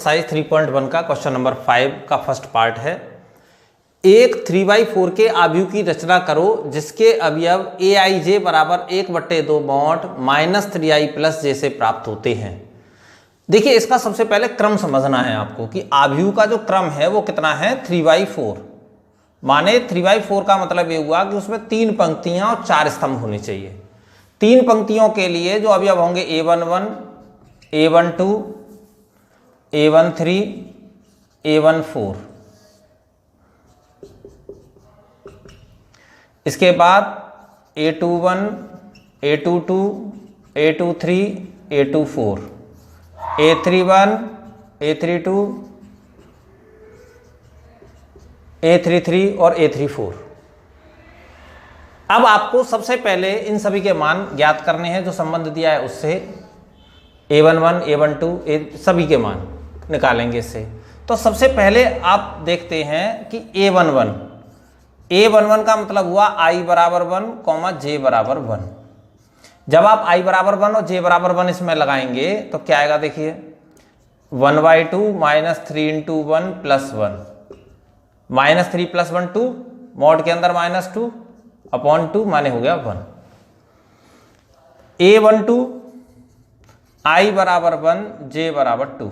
Size 3.1 का question number 5 का first part है। एक 3/4 के आव्यूह की रचना करो जिसके अवयव aij बराबर 1/2 मॉड -3i प्लस j से प्राप्त होते हैं। देखिए, इसका सबसे पहले क्रम समझना है आपको कि आव्यूह का जो क्रम है वो कितना है, 3/4। माने 3/4 का मतलब ये हुआ कि उसमें 3 पंक्तियां और 4 स्तंभ होने चाहिए। 3 पंक्तियों के लिए जो अवयव होंगे a11, a12, a13, a14। इसके बाद a21, a22, a23, a24, a31, a32, a33 और a34। अब आपको सबसे पहले इन सभी के मान ज्ञात करने हैं जो संबंध दिया है उससे। a11, a12 सभी के मान निकालेंगे इससे। तो सबसे पहले आप देखते हैं कि a11 का मतलब हुआ i बराबर 1, j बराबर 1। जब आप i बराबर 1 और j बराबर 1 इसमें लगाएंगे तो क्या आएगा, देखिए 1/2 -3 × 1 + 1, -3 + 1 2, मॉड के अंदर -2 अपॉन 2 माने हो गया 1। a12 i बराबर 1, j बराबर 2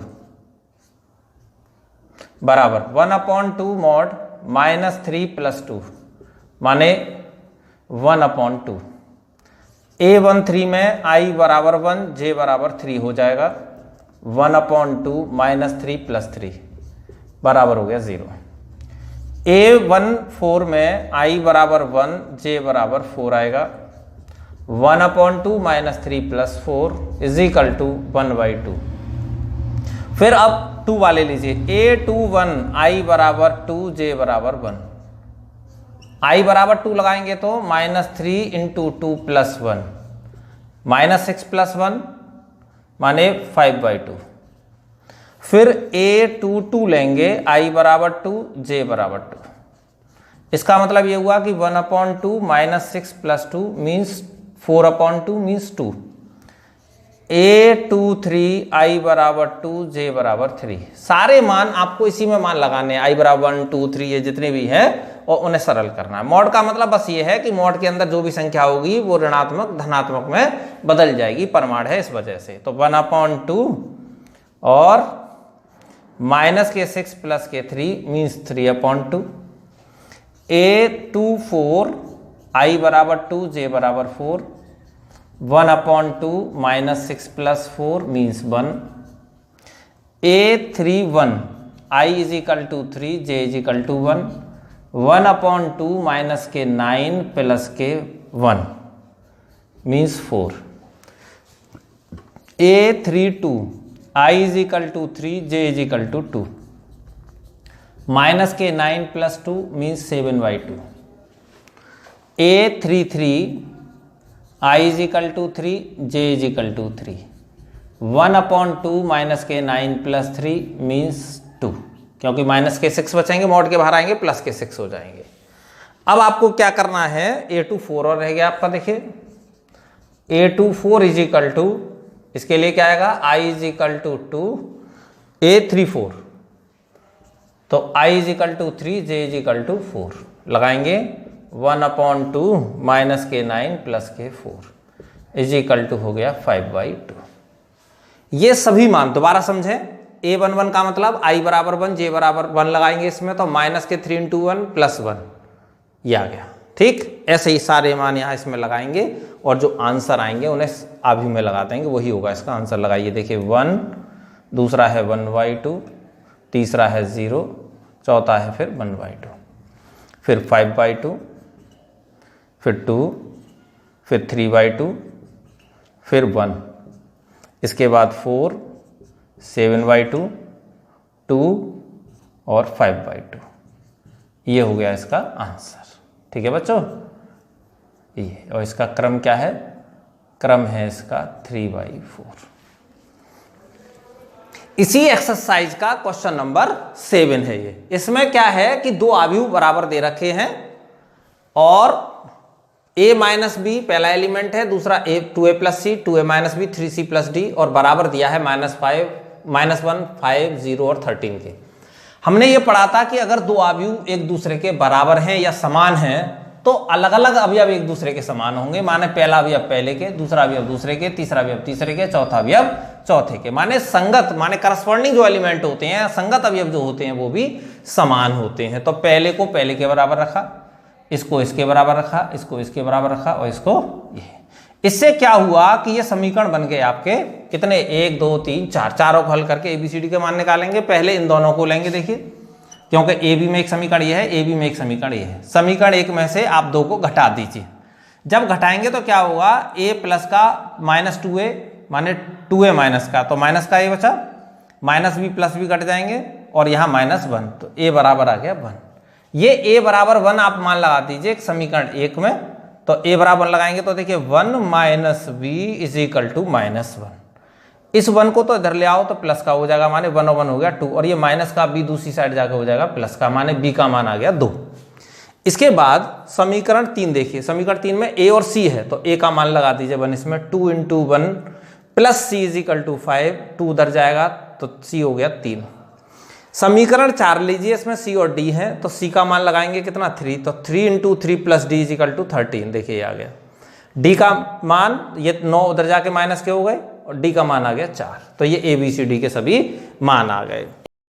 बराबर 1/2 मॉड -3 + 2 माने 1/2। a13 में i बराबर 1, j बराबर 3 हो जाएगा 1/2 -3 + 3 बराबर हो गया 0। a14 में i बराबर 1, j बराबर 4 आएगा 1/2 -3 + 4 = 1/2। फिर अब 2 वाले लीजिए, a21 i बराबर 2, j बराबर 1। i बराबर 2 लगाएंगे तो -3 × 2 + 1 -6 + 1 माने 5/2। फिर a22 लेंगे, i बराबर 2, j बराबर 2। इसका मतलब ये हुआ कि 1/2 -6 + 2 मीन्स 4/2 मीन्स 2। a23 i बराबर 2, j बराबर 3। सारे मान आपको इसी में मान लगाने हैं, i बराबर 1, 2, 3 ये जितने भी हैं और उन्हें सरल करना है। मॉड का मतलब बस ये है कि मॉड के अंदर जो भी संख्या होगी वो ऋणात्मक धनात्मक में बदल जाएगी, परमाण है इस वजह से। तो 1/2 और -6 + 3 मीन्स 3/2। a24 i बराबर 2, j बराबर 4 1/2 -6 + 4 means 1। a31 i = 3, j = 1 1/2 -9 + 1 means 4। a32 i = 3, j = 2 -9 + 2 means 7/2। a33 i = 3, j = 3 1/2 -9 + 3 means 2, क्योंकि -6 बचेंगे, मॉड के बाहर आएंगे, +6 हो जाएंगे। अब आपको क्या करना है, a24 और रह गया आपका। देखिए a24 = इसके लिए क्या आएगा, i = 2, a34 तो i = 3, j = 4 लगाएंगे 1/2 -9 + 4 हो गया 5/2। ये सभी मान दोबारा समझें। a11 का मतलब i बराबर 1, j बराबर 1 लगाएंगे इसमें तो -3 × 1 + 1 ये आ गया। ठीक, ऐसे ही सारे मान यहाँ इसमें लगाएंगे और जो आंसर आएंगे उन्हें आव्यूह में लगा देंगे, वही होगा इसका आंसर। लगाइए, देखिए 1, दूसरा है 1/2, तीसरा है 0, चौथा है फिर 1/2, फिर 5/2, फिर 2, फिर 3/2, फिर 1, इसके बाद 4, 7/2, 2 और 5/2। ये हो गया इसका आंसर। ठीक है बच्चों, ये और इसका क्रम क्या है, क्रम है इसका 3/4। इसी एक्सरसाइज का क्वेश्चन नंबर 7 है ये। इसमें क्या है कि दो आव्यूह बराबर दे रखे हैं और a माइनस बी पहला एलिमेंट है, दूसरा 2a + c, 2a - b 3c + d और बराबर दिया है -5 -1, 5, 0 और 13 के। हमने ये पढ़ा था कि अगर दो अवयव एक दूसरे के बराबर हैं या समान हैं तो अलग अलग अवयव एक दूसरे के समान होंगे, माने पहला अवयव पहले के, दूसरा अवयव दूसरे के, तीसरा अवयव तीसरे के, चौथा अवयव चौथे के। माने संगत, माने करस्पॉन्डिंग जो एलिमेंट होते हैं, संगत अवयव जो होते हैं वो भी समान होते हैं। तो पहले को पहले के बराबर रखा, इसको इसके बराबर रखा, इसको इसके बराबर रखा और इसको ये। इससे क्या हुआ कि ये समीकरण बन गए आपके कितने, 1 2 3 4, चारों को हल करके ABCD के मान निकालेंगे। पहले इन दोनों को लेंगे, देखिए, क्योंकि AB में एक समीकरण ये है, AB में एक समीकरण ये है। समीकरण 1 में से आप 2 को घटा दीजिए। जब घटाएंगे तो क्या होगा, A प्लस का -2A माने 2A माइनस का, तो माइनस का A बचा, माइनस B प्लस B घट जाएंगे और यहाँ -1, तो A बराबर आ गया 1। ये A बराबर 1 आप मान लगा दीजिए समीकरण 1 में, तो A बराबर लगाएंगे तो देखिए 1 - B = -1। इस 1 को तो इधर ले आओ तो प्लस का हो जाएगा, माने 1 और 1 हो गया 2, और ये माइनस का B दूसरी साइड जाकर हो जाएगा प्लस का, माने B का मान आ गया 2। इसके बाद समीकरण 3 देखिए, समीकरण 3 में A और C है, तो A का मान लगा दीजिए 1, इसमें 2 × 1 + C = 5, 2 उधर जाएगा तो C हो गया 3। समीकरण 4 लीजिए, इसमें C और D है, तो C का मान लगाएंगे कितना 3, तो 3 × 3 + D = 13, देखिए आ गया। D का मान ये 9 उधर जाके माइनस के हो गए और D का मान आ गया 4, तो ये ABCD के सभी मान आ गए।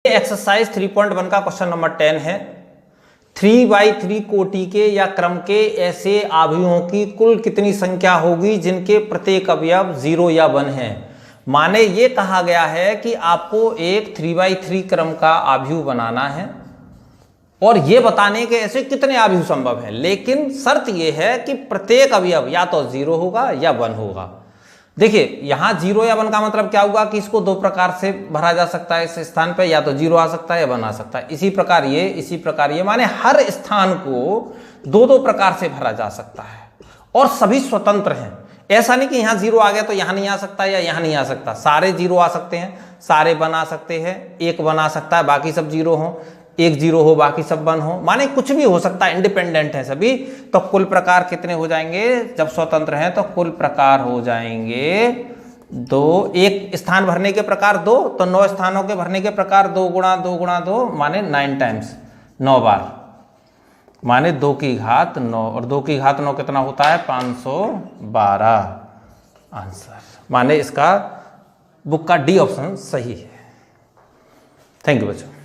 ये एक्सरसाइज 3.1 का क्वेश्चन नंबर 10 है। 3/3 कोटि के या क्रम के ऐसे अवयवों की कुल कितनी संख्या होगी जिनके प्रत्येक अवयव 0 या 1 है। माने ये कहा गया है कि आपको एक 3/3 क्रम का अवयव बनाना है और ये बताने के ऐसे कितने अवयव संभव है, लेकिन शर्त ये है कि प्रत्येक अवयव या तो 0 होगा या 1 होगा। देखिए यहाँ 0 या 1 का मतलब क्या होगा कि इसको 2 प्रकार से भरा जा सकता है। इस स्थान पे या तो 0 आ सकता है या 1 आ सकता है। इसी प्रकार ये, माने हर स्थान को 2-2 प्रकार से भरा जा सकता है और सभी स्वतंत्र हैं। ऐसा नहीं कि यहाँ 0 आ गया तो यहाँ नहीं आ सकता या यहाँ नहीं आ सकता, सारे 0 आ सकते हैं, सारे 1 आ सकते हैं, एक 1 आ सकता है बाकी सब 0 हो, एक 0 हो बाकी सब 1 हो, माने कुछ भी हो सकता है, इंडिपेंडेंट है सभी। तो कुल प्रकार कितने हो जाएंगे जब स्वतंत्र हैं, तो कुल प्रकार हो जाएंगे 2। एक स्थान भरने के प्रकार 2, तो 9 स्थानों के भरने के प्रकार 2 × 2 × 2 माने 9 टाइम्स, 9 बार, माने 2 की घात 9, और 2 की घात 9 कितना होता है 512 आंसर। माने इसका बुक का D ऑप्शन सही है। थैंक यू बच्चों।